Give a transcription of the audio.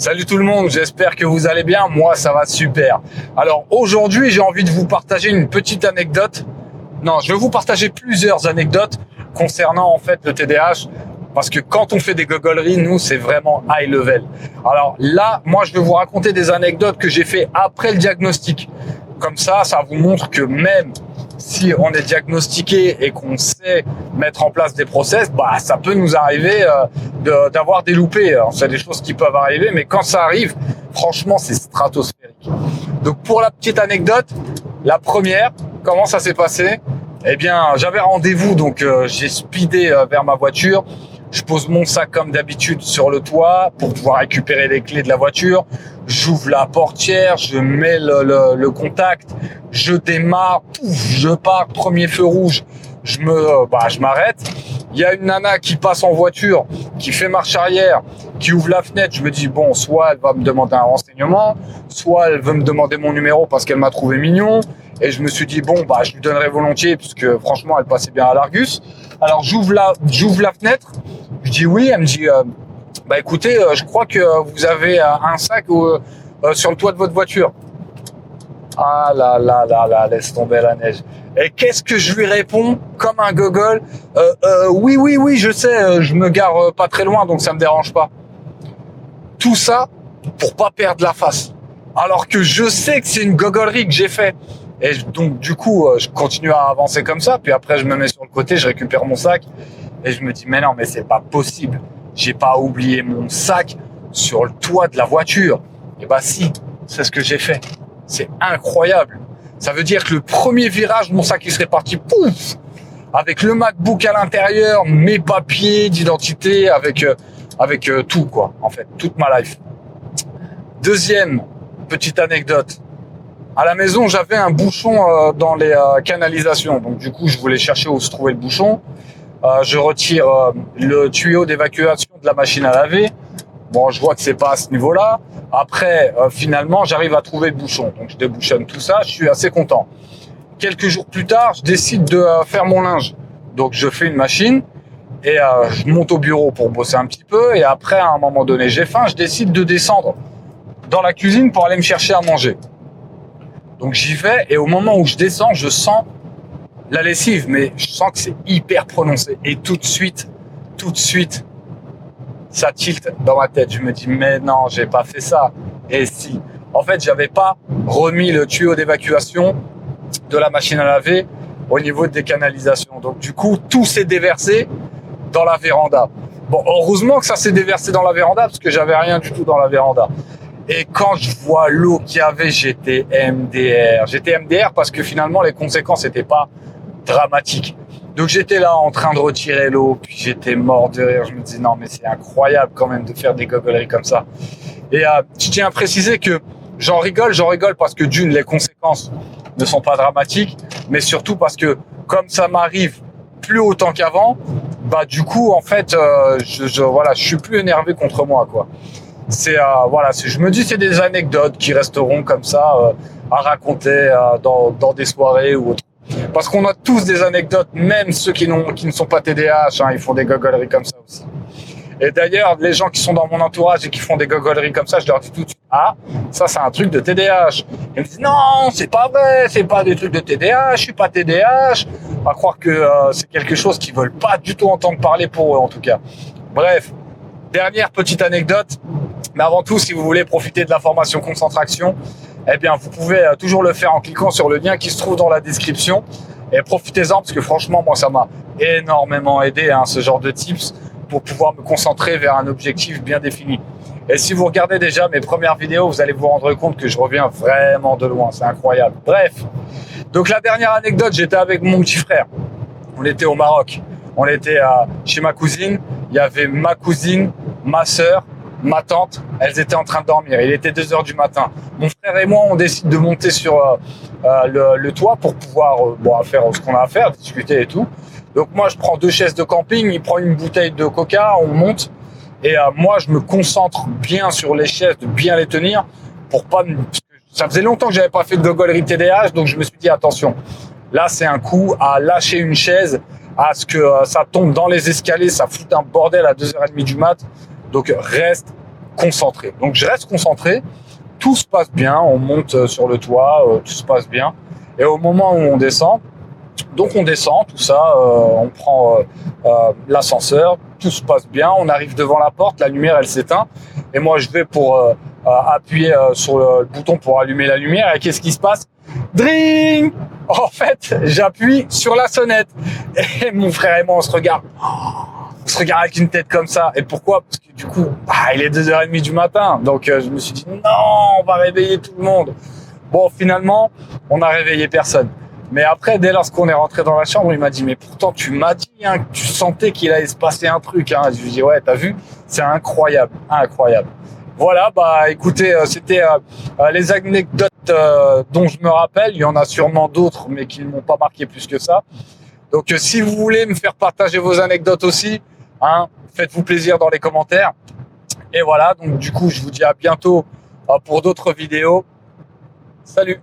Salut tout le monde, j'espère que vous allez bien. Moi, ça va super. Alors aujourd'hui, j'ai envie de vous partager une petite anecdote. Non, je vais vous partager plusieurs anecdotes concernant en fait le TDAH. Parce que quand on fait des gogoleries, nous, c'est vraiment high level. Alors là, moi, je vais vous raconter des anecdotes que j'ai fait après le diagnostic. Comme ça vous montre que même si on est diagnostiqué et qu'on sait mettre en place des process, ça peut nous arriver d'avoir des loupés. Alors, c'est des choses qui peuvent arriver, mais quand ça arrive, franchement, c'est stratosphérique. Donc, pour la petite anecdote, la première, comment ça s'est passé? Eh bien, j'avais rendez-vous, donc j'ai speedé vers ma voiture. Je pose mon sac comme d'habitude sur le toit pour pouvoir récupérer les clés de la voiture. J'ouvre la portière, je mets le contact, je démarre, pouf, je pars, premier feu rouge, je m'arrête. Il y a une nana qui passe en voiture, qui fait marche arrière, qui ouvre la fenêtre. Je me dis, bon, soit elle va me demander un renseignement, soit elle veut me demander mon numéro parce qu'elle m'a trouvé mignon. Et je me suis dit, je lui donnerai volontiers puisque franchement, elle passait bien à l'Argus. Alors, j'ouvre la fenêtre. Je dis oui. Elle me dit, écoutez, je crois que vous avez un sac sur le toit de votre voiture. Ah là, laisse tomber la neige. Et qu'est-ce que je lui réponds comme un gogol? Oui, je sais, je me gare pas très loin, donc ça me dérange pas. Tout ça pour pas perdre la face. Alors que je sais que c'est une gogolerie que j'ai fait. Et donc, du coup, je continue à avancer comme ça. Puis après, je me mets sur le côté, je récupère mon sac. Et je me dis, mais non, mais c'est pas possible. J'ai pas oublié mon sac sur le toit de la voiture. Et si, c'est ce que j'ai fait. C'est incroyable. Ça veut dire que le premier virage, mon sac, il serait parti, pouf, avec le MacBook à l'intérieur, mes papiers d'identité, avec tout, quoi. En fait, toute ma life. Deuxième petite anecdote. À la maison, j'avais un bouchon dans les canalisations. Donc, du coup, je voulais chercher où se trouvait le bouchon. Je retire le tuyau d'évacuation de la machine à laver. Bon, je vois que c'est pas à ce niveau-là. Après, finalement, j'arrive à trouver le bouchon. Donc, je débouchonne tout ça. Je suis assez content. Quelques jours plus tard, je décide de faire mon linge. Donc, je fais une machine et je monte au bureau pour bosser un petit peu. Et après, à un moment donné, j'ai faim. Je décide de descendre dans la cuisine pour aller me chercher à manger. Donc, j'y vais et au moment où je descends, je sens la lessive, mais je sens que c'est hyper prononcé. Et tout de suite, ça tilte dans ma tête. Je me dis, mais non, j'ai pas fait ça. Et si. En fait, j'avais pas remis le tuyau d'évacuation de la machine à laver au niveau des canalisations. Donc, du coup, tout s'est déversé dans la véranda. Bon, heureusement que ça s'est déversé dans la véranda parce que j'avais rien du tout dans la véranda. Et quand je vois l'eau qu'il y avait, j'étais MDR. J'étais MDR parce que finalement, les conséquences n'étaient pas dramatiques. Donc, j'étais là en train de retirer l'eau, puis j'étais mort de rire. Je me dis, non, mais c'est incroyable quand même de faire des gogoleries comme ça. Et je tiens à préciser que j'en rigole parce que d'une, les conséquences ne sont pas dramatiques, mais surtout parce que comme ça m'arrive plus autant qu'avant, du coup, en fait, je suis plus énervé contre moi, quoi. Je me dis c'est des anecdotes qui resteront comme ça à raconter dans des soirées ou autre. Parce qu'on a tous des anecdotes, même ceux qui ne sont pas TDAH, ils font des gogoleries comme ça aussi. Et d'ailleurs, les gens qui sont dans mon entourage et qui font des gogoleries comme ça, je leur dis tout de suite, ça c'est un truc de TDAH. Ils me disent non, c'est pas vrai, c'est pas des trucs de TDAH, je suis pas TDAH. À croire que c'est quelque chose qu'ils veulent pas du tout entendre parler pour eux en tout cas. Bref, dernière petite anecdote. Mais avant tout, si vous voulez profiter de la formation Concentraction, eh bien, vous pouvez toujours le faire en cliquant sur le lien qui se trouve dans la description. Et profitez-en parce que franchement, moi, ça m'a énormément aidé, ce genre de tips pour pouvoir me concentrer vers un objectif bien défini. Et si vous regardez déjà mes premières vidéos, vous allez vous rendre compte que je reviens vraiment de loin. C'est incroyable. Bref. Donc, la dernière anecdote, j'étais avec mon petit frère. On était au Maroc. On était chez ma cousine. Il y avait ma cousine, ma sœur, ma tante, elles étaient en train de dormir. Il était 2h du matin. Mon frère et moi, on décide de monter sur le toit pour pouvoir faire ce qu'on a à faire, discuter et tout. Donc moi, je prends 2 chaises de camping, il prend une bouteille de coca, on monte. Et moi, je me concentre bien sur les chaises, de bien les tenir pour pas me... Ça faisait longtemps que j'avais pas fait de gogolerie TDAH, donc je me suis dit, attention, là, c'est un coup à lâcher une chaise, à ce que ça tombe dans les escaliers, ça fout un bordel à 2h30 du mat. Donc, reste concentré. Donc je reste concentré, tout se passe bien, on monte sur le toit, tout se passe bien. Et au moment où on descend, donc on descend, tout ça, on prend l'ascenseur, tout se passe bien, on arrive devant la porte, la lumière elle s'éteint, et moi je vais pour appuyer sur le bouton pour allumer la lumière, et qu'est-ce qui se passe? Dring! En fait, j'appuie sur la sonnette, et mon frère et moi on se regarde avec une tête comme ça. Et pourquoi? Parce que du coup, il est 2h30 du matin, donc je me suis dit non, on va réveiller tout le monde. Bon, finalement, on a réveillé personne. Mais après, dès lorsqu'on est rentré dans la chambre, il m'a dit, mais pourtant, tu m'as dit que tu sentais qu'il allait se passer un truc. Je lui ai dit, ouais, t'as vu? C'est incroyable, incroyable. Voilà, écoutez, c'était les anecdotes dont je me rappelle. Il y en a sûrement d'autres, mais qui ne m'ont pas marqué plus que ça. Donc, si vous voulez me faire partager vos anecdotes aussi, faites-vous plaisir dans les commentaires. Et voilà, donc du coup, je vous dis à bientôt pour d'autres vidéos. Salut!